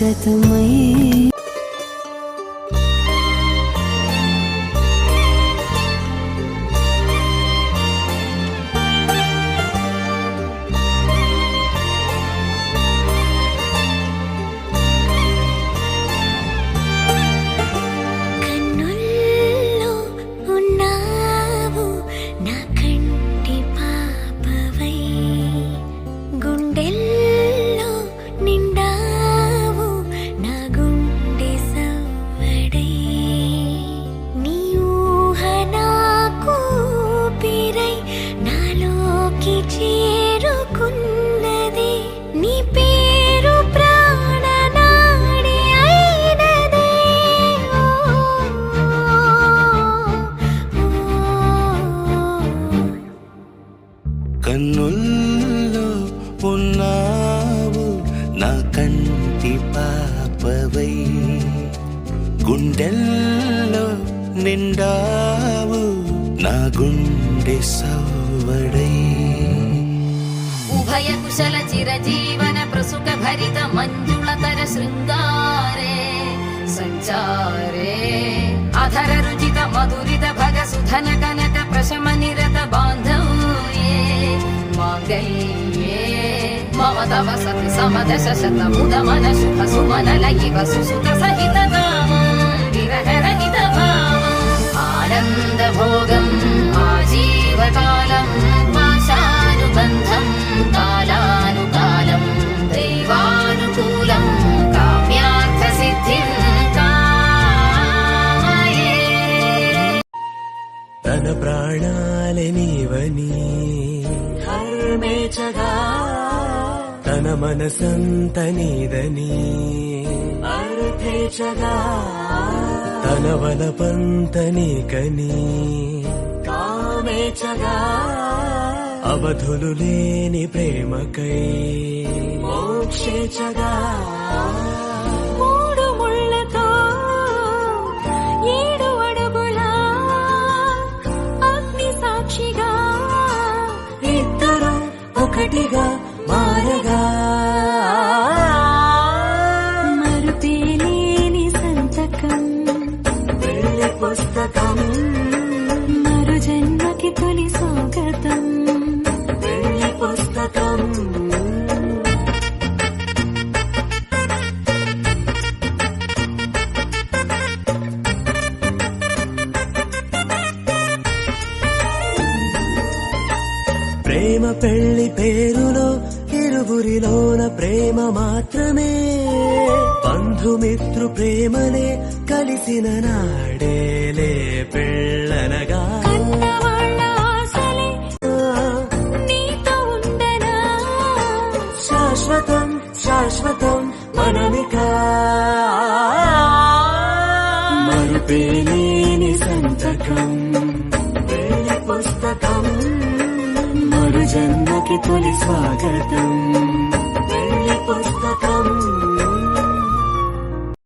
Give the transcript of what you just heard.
స్వాగతమై కన్నుల్లో ఉన్నావు నా కంటి పాపవై గుండెల్లో నిండావు నా గుండె సవ్వడై ఉభయ కుశల చిరజీవన ప్రసుక భరిత మంజుళతర శృంగారే సంచారే అధర రుచిత మధురిత భగ సుధన కనక ప్రశమ నిరత బాంధవ్యే మాంగళ్యే మమ తవ సతి సమదశ శత ముద మన శుభ సుమన లయివ సుసుత సహిత విరహ రహిత భావం ఆనంద భోగం ఆజీవకాలం పాశానుబంధం కాలానుకాలం దైవానుకూలం కామ్యార్థ సిద్ధిం కామయే తన ప్రాణాలే నీవని హర్మేచగా తన మనసంత నీదని అర్థేచగా తన వలపంత నీకని కామేచగా అవధులు లేని ప్రేమకై మోక్షేచగా మూడు ముళ్ళతో 7 అడుగుల అగ్ని సాక్షిగా ఇద్దరు ఒకటిగా మారగా మరుపేలేని సంతకం పెళ్లి పుస్తకం మరు జన్మకి తొలి స్వాగతం పెళ్లి పుస్తకం ప్రేమ పెళ్లి పేరులో ఇరువురిలోన ప్రేమ మాత్రమే బంధుమిత్రు ప్రేమనే కలిసిన నాడేలే పెళ్ళనగా కన్నవాళ్ళ ఆశలే నీతో ఉండనా శాశ్వతం శాశ్వతం మనమిక మరుపేలేని సంతకం పెళ్లి పుస్తకం మరు జన్మకి తొలి స్వాగతం పెళ్లి పుస్తకం